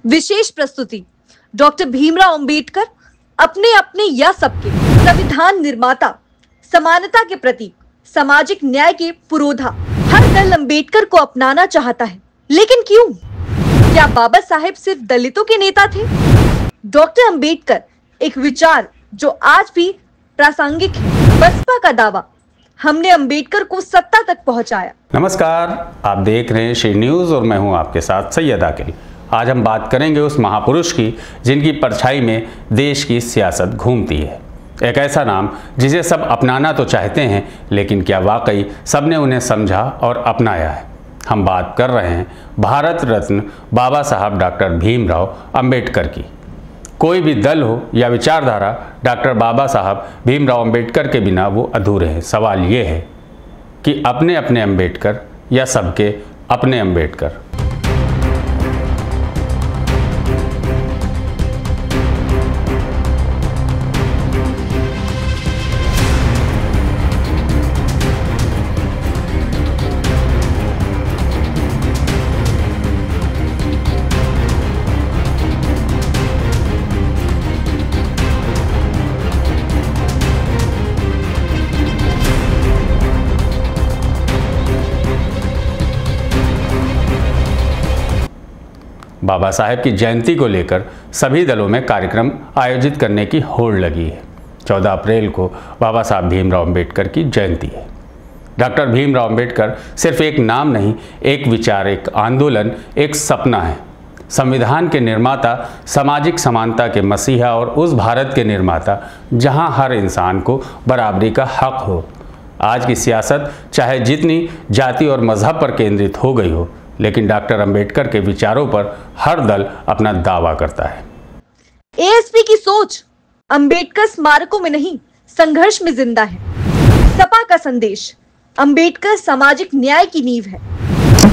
विशेष प्रस्तुति डॉक्टर भीमराव अंबेडकर अपने अपने या सबके संविधान निर्माता, समानता के प्रतीक, सामाजिक न्याय के पुरोधा। हर दल अंबेडकर को अपनाना चाहता है, लेकिन क्यों? क्या बाबा साहेब सिर्फ दलितों के नेता थे? डॉक्टर अंबेडकर एक विचार जो आज भी प्रासंगिक है। बसपा का दावा, हमने अंबेडकर को सत्ता तक पहुंचाया। नमस्कार, आप देख रहे हैं श्री न्यूज और मैं हूं आपके साथ सैयद आकिल। आज हम बात करेंगे उस महापुरुष की जिनकी परछाई में देश की सियासत घूमती है। एक ऐसा नाम जिसे सब अपनाना तो चाहते हैं, लेकिन क्या वाकई सबने उन्हें समझा और अपनाया है? हम बात कर रहे हैं भारत रत्न बाबा साहब डॉक्टर भीमराव अंबेडकर की। कोई भी दल हो या विचारधारा, डॉक्टर बाबा साहब भीमराव अंबेडकर के बिना वो अधूरे हैं। सवाल ये है कि अपने अपने अंबेडकर या सबके अपने अंबेडकर? बाबा साहेब की जयंती को लेकर सभी दलों में कार्यक्रम आयोजित करने की होड़ लगी है। 14 अप्रैल को बाबा साहब भीमराव अंबेडकर की जयंती है। डॉक्टर भीमराव अंबेडकर सिर्फ एक नाम नहीं, एक विचार, एक आंदोलन, एक सपना है। संविधान के निर्माता, सामाजिक समानता के मसीहा और उस भारत के निर्माता जहां हर इंसान को बराबरी का हक हो। आज की सियासत चाहे जितनी जाति और मजहब पर केंद्रित हो गई हो, लेकिन डॉक्टर अंबेडकर के विचारों पर हर दल अपना दावा करता है। एएसपी की सोच अंबेडकर स्मारकों में नहीं, संघर्ष में जिंदा है। सपा का संदेश, अंबेडकर सामाजिक न्याय की नींव है।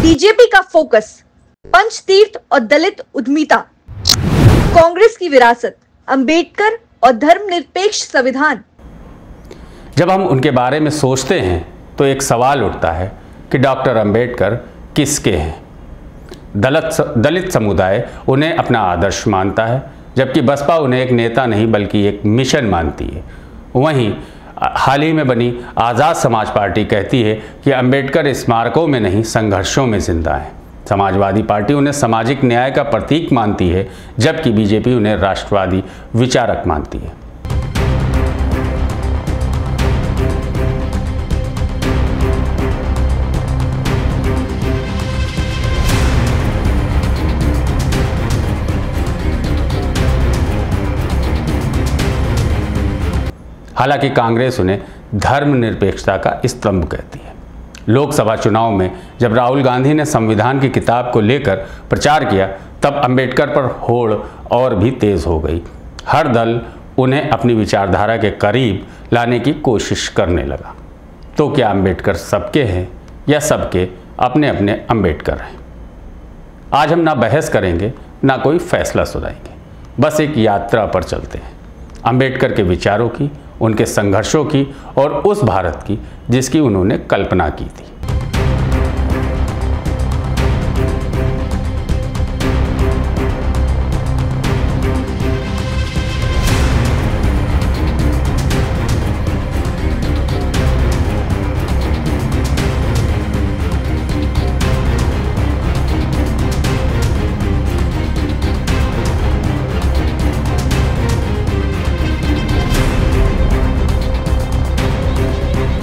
बीजेपी का फोकस, पंचतीर्थ और दलित उद्यमिता। कांग्रेस की विरासत, अंबेडकर और धर्मनिरपेक्ष संविधान। जब हम उनके बारे में सोचते हैं तो एक सवाल उठता है कि डॉक्टर अंबेडकर किसके हैं? दलित समुदाय उन्हें अपना आदर्श मानता है, जबकि बसपा उन्हें एक नेता नहीं बल्कि एक मिशन मानती है। वहीं हाल ही में बनी आज़ाद समाज पार्टी कहती है कि अंबेडकर स्मारकों में नहीं, संघर्षों में जिंदा है। समाजवादी पार्टी उन्हें सामाजिक न्याय का प्रतीक मानती है, जबकि बीजेपी उन्हें राष्ट्रवादी विचारक मानती है। हालांकि कांग्रेस उन्हें धर्मनिरपेक्षता का स्तंभ कहती है। लोकसभा चुनाव में जब राहुल गांधी ने संविधान की किताब को लेकर प्रचार किया, तब अंबेडकर पर होड़ और भी तेज हो गई। हर दल उन्हें अपनी विचारधारा के करीब लाने की कोशिश करने लगा। तो क्या अंबेडकर सबके हैं या सबके अपने अपने अंबेडकर हैं? आज हम ना बहस करेंगे, ना कोई फैसला सुनाएंगे, बस एक यात्रा पर चलते हैं, अंबेडकर के विचारों की, उनके संघर्षों की और उस भारत की जिसकी उन्होंने कल्पना की थी।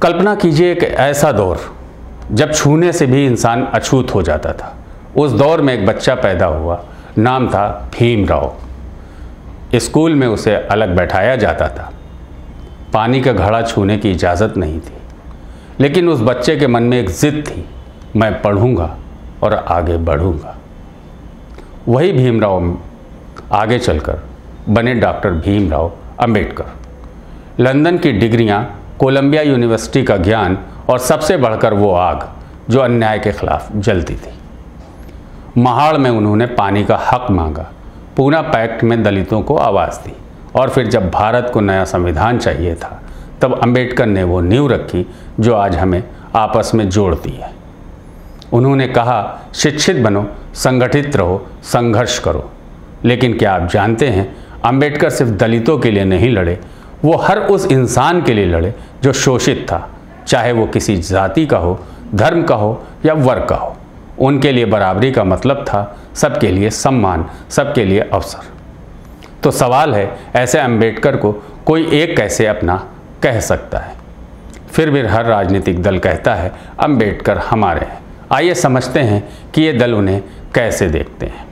कल्पना कीजिए एक ऐसा दौर जब छूने से भी इंसान अछूत हो जाता था। उस दौर में एक बच्चा पैदा हुआ, नाम था भीमराव। स्कूल में उसे अलग बैठाया जाता था। पानी का घड़ा छूने की इजाज़त नहीं थी, लेकिन उस बच्चे के मन में एक जिद थी, मैं पढ़ूंगा और आगे बढ़ूंगा। वही भीमराव आगे चलकर बने डॉक्टर भीमराव अंबेडकर। लंदन की डिग्रियां, कोलंबिया यूनिवर्सिटी का ज्ञान और सबसे बढ़कर वो आग जो अन्याय के खिलाफ जलती थी। महाड़ में उन्होंने पानी का हक मांगा, पूना पैक्ट में दलितों को आवाज़ दी, और फिर जब भारत को नया संविधान चाहिए था, तब अंबेडकर ने वो नींव रखी जो आज हमें आपस में जोड़ती है। उन्होंने कहा, शिक्षित बनो, संगठित रहो, संघर्ष करो। लेकिन क्या आप जानते हैं, अंबेडकर सिर्फ दलितों के लिए नहीं लड़े, वो हर उस इंसान के लिए लड़े जो शोषित था, चाहे वो किसी जाति का हो, धर्म का हो या वर्ग का हो। उनके लिए बराबरी का मतलब था सबके लिए सम्मान, सबके लिए अवसर। तो सवाल है, ऐसे अंबेडकर को कोई एक कैसे अपना कह सकता है? फिर भी हर राजनीतिक दल कहता है अंबेडकर हमारे हैं। आइए समझते हैं कि ये दल उन्हें कैसे देखते हैं।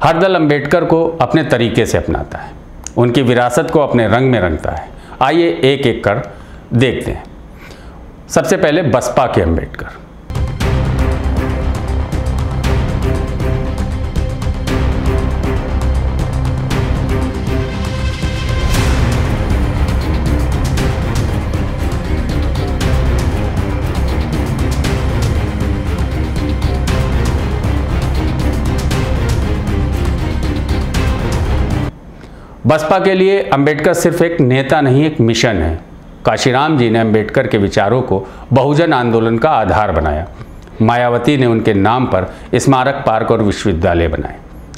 हर दल अंबेडकर को अपने तरीके से अपनाता है, उनकी विरासत को अपने रंग में रंगता है। आइए एक एक कर देखते हैं। सबसे पहले बसपा के अंबेडकर। बसपा के लिए अंबेडकर सिर्फ एक नेता नहीं, एक मिशन है। काशीराम जी ने अंबेडकर के विचारों को बहुजन आंदोलन का आधार बनाया। मायावती ने उनके नाम पर स्मारक, पार्क और विश्वविद्यालय बनाए।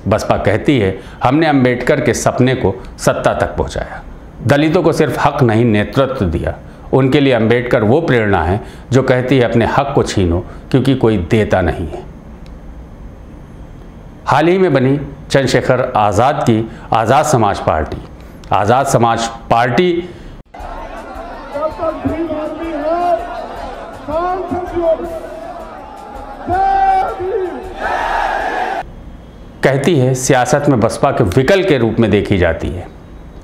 बसपा कहती है हमने अंबेडकर के सपने को सत्ता तक पहुंचाया। दलितों को सिर्फ हक नहीं, नेतृत्व दिया। उनके लिए अंबेडकर वो प्रेरणा है जो कहती है अपने हक को छीनो क्योंकि कोई देता नहीं है। हाल ही में बनी चंद्रशेखर आज़ाद की आज़ाद समाज पार्टी। आज़ाद समाज पार्टी कहती है सियासत में बसपा के विकल्प के रूप में देखी जाती है।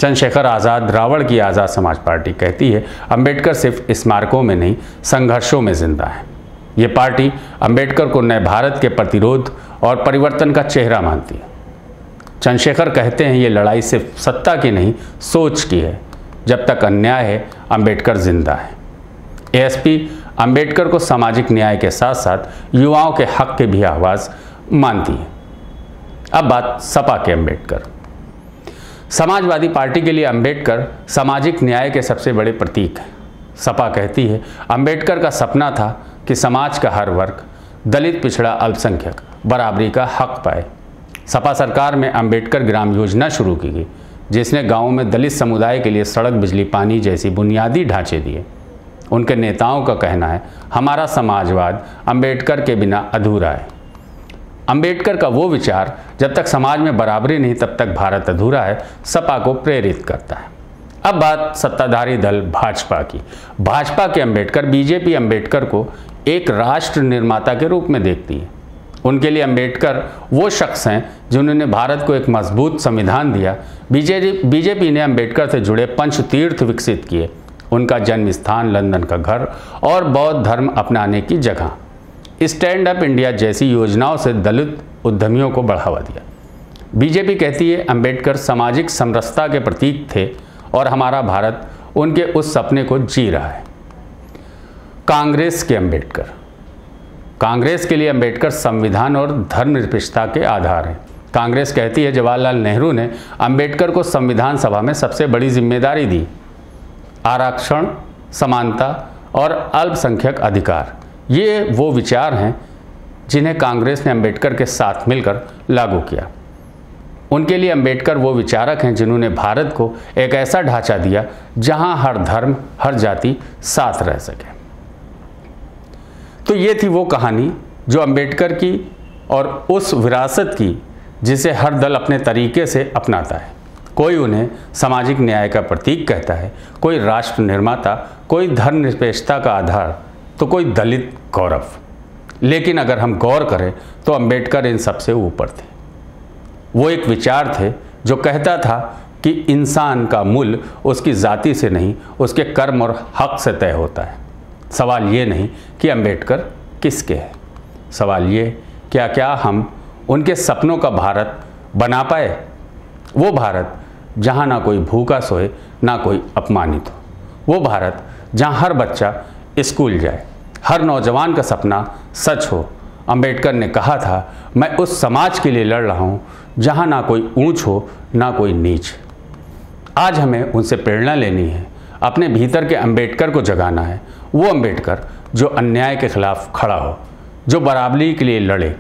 चंद्रशेखर आज़ाद रावण की आज़ाद समाज पार्टी कहती है अंबेडकर सिर्फ स्मारकों में नहीं, संघर्षों में जिंदा है। ये पार्टी अंबेडकर को नए भारत के प्रतिरोध और परिवर्तन का चेहरा मानती है। चंद्रशेखर कहते हैं ये लड़ाई सिर्फ सत्ता की नहीं, सोच की है। जब तक अन्याय है, अंबेडकर जिंदा है। एएसपी अंबेडकर को सामाजिक न्याय के साथ साथ युवाओं के हक की भी आवाज़ मानती है। अब बात सपा के अंबेडकर। समाजवादी पार्टी के लिए अंबेडकर सामाजिक न्याय के सबसे बड़े प्रतीक हैं। सपा कहती है अंबेडकर का सपना था कि समाज का हर वर्ग, दलित, पिछड़ा, अल्पसंख्यक बराबरी का हक पाए। सपा सरकार में अंबेडकर ग्राम योजना शुरू की गई, जिसने गांवों में दलित समुदाय के लिए सड़क, बिजली, पानी जैसी बुनियादी ढांचे दिए। उनके नेताओं का कहना है हमारा समाजवाद अंबेडकर के बिना अधूरा है। अंबेडकर का वो विचार जब तक समाज में बराबरी नहीं तब तक भारत अधूरा है, सपा को प्रेरित करता है। अब बात सत्ताधारी दल भाजपा की। भाजपा के अंबेडकर बीजेपी अंबेडकर को एक राष्ट्र निर्माता के रूप में देखती है। उनके लिए अंबेडकर वो शख्स हैं जिन्होंने भारत को एक मजबूत संविधान दिया। बीजेपी ने अंबेडकर से जुड़े पंच तीर्थ विकसित किए, उनका जन्म स्थान, लंदन का घर और बौद्ध धर्म अपनाने की जगह। स्टैंड अप इंडिया जैसी योजनाओं से दलित उद्यमियों को बढ़ावा दिया। बीजेपी कहती है अंबेडकर सामाजिक समरसता के प्रतीक थे और हमारा भारत उनके उस सपने को जी रहा है। कांग्रेस के अंबेडकर। कांग्रेस के लिए अंबेडकर संविधान और धर्मनिरपेक्षता के आधार हैं। कांग्रेस कहती है जवाहरलाल नेहरू ने अंबेडकर को संविधान सभा में सबसे बड़ी जिम्मेदारी दी। आरक्षण, समानता और अल्पसंख्यक अधिकार, ये वो विचार हैं जिन्हें कांग्रेस ने अंबेडकर के साथ मिलकर लागू किया। उनके लिए अंबेडकर वो विचारक हैं जिन्होंने भारत को एक ऐसा ढांचा दिया जहां हर धर्म, हर जाति साथ रह सके। तो ये थी वो कहानी जो अंबेडकर की और उस विरासत की जिसे हर दल अपने तरीके से अपनाता है। कोई उन्हें सामाजिक न्याय का प्रतीक कहता है, कोई राष्ट्र निर्माता, कोई धर्मनिरपेक्षता का आधार, तो कोई दलित गौरव। लेकिन अगर हम गौर करें तो अंबेडकर इन सबसे ऊपर थे। वो एक विचार थे जो कहता था कि इंसान का मूल्य उसकी जाति से नहीं, उसके कर्म और हक से तय होता है। सवाल ये नहीं कि अंबेडकर किसके हैं, सवाल ये क्या हम उनके सपनों का भारत बना पाए, वो भारत जहाँ ना कोई भूखा सोए, ना कोई अपमानित हो, वो भारत जहाँ हर बच्चा स्कूल जाए, हर नौजवान का सपना सच हो। अंबेडकर ने कहा था मैं उस समाज के लिए लड़ रहा हूँ जहाँ ना कोई ऊंच हो, ना कोई नीच। आज हमें उनसे प्रेरणा लेनी है, अपने भीतर के अंबेडकर को जगाना है। वो अंबेडकर जो अन्याय के खिलाफ खड़ा हो, जो बराबरी के लिए लड़े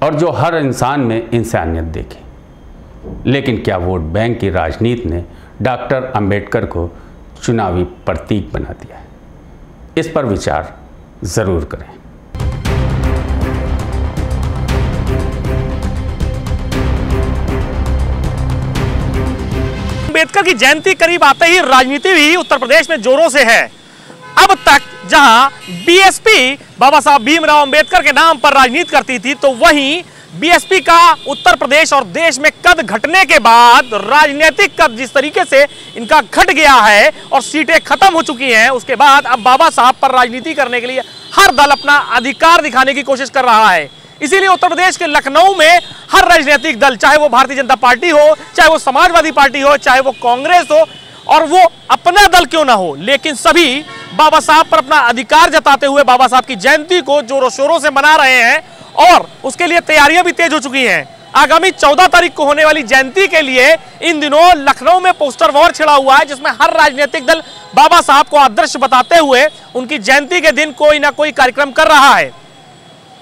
और जो हर इंसान में इंसानियत देखे। लेकिन क्या वोट बैंक की राजनीति ने डॉक्टर अंबेडकर को चुनावी प्रतीक बना दिया है? इस पर विचार जरूर करें। अंबेडकर की जयंती करीब आते ही राजनीति भी उत्तर प्रदेश में जोरों से है। अब तक जहां बीएसपी बाबा साहब भीमराव अंबेडकर के नाम पर राजनीति करती थी, तो वहीं बीएसपी का उत्तर प्रदेश और देश में कद घटने के बाद राजनीतिक कद जिस तरीके से इनका घट गया है और सीटें खत्म हो चुकी हैं, उसके बाद अब बाबा साहब पर राजनीति करने के लिए हर दल अपना अधिकार दिखाने की कोशिश कर रहा है। इसीलिए उत्तर प्रदेश के लखनऊ में हर राजनीतिक दल, चाहे वो भारतीय जनता पार्टी हो, चाहे वो समाजवादी पार्टी हो, चाहे वो कांग्रेस हो, और वो अपना दल क्यों ना हो, लेकिन सभी बाबा साहब पर अपना अधिकार जताते हुए बाबा साहब की जयंती को जोरों शोरों से मना रहे हैं और उसके लिए तैयारियां भी तेज हो चुकी हैं। आगामी 14 तारीख को होने वाली जयंती के लिए इन दिनों लखनऊ में पोस्टर वॉर छिड़ा हुआ है, जिसमें हर राजनीतिक दल बाबा साहब को आदर्श बताते हुए उनकी जयंती के दिन कोई ना कोई कार्यक्रम कर रहा है।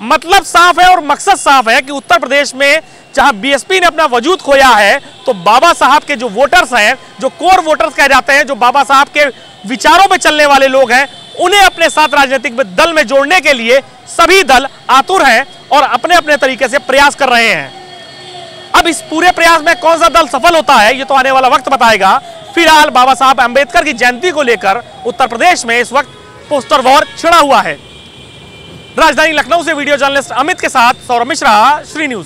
मतलब साफ है और मकसद साफ है कि उत्तर प्रदेश में जहां बीएसपी ने अपना वजूद खोया है, तो बाबा साहब के जो वोटर्स हैं, जो कोर वोटर्स कहे जाते हैं, जो बाबा साहब के विचारों पे चलने वाले लोग हैं, उन्हें अपने साथ राजनीतिक दल में जोड़ने के लिए सभी दल आतुर हैं और अपने अपने तरीके से प्रयास कर रहे हैं। अब इस पूरे प्रयास में कौन सा दल सफल होता है, ये तो आने वाला वक्त बताएगा। फिलहाल बाबा साहब अंबेडकर की जयंती को लेकर उत्तर प्रदेश में इस वक्त पोस्टर वॉर छिड़ा हुआ है। राजधानी लखनऊ से वीडियो जर्नलिस्ट अमित के साथ सौरभ मिश्रा, श्री न्यूज।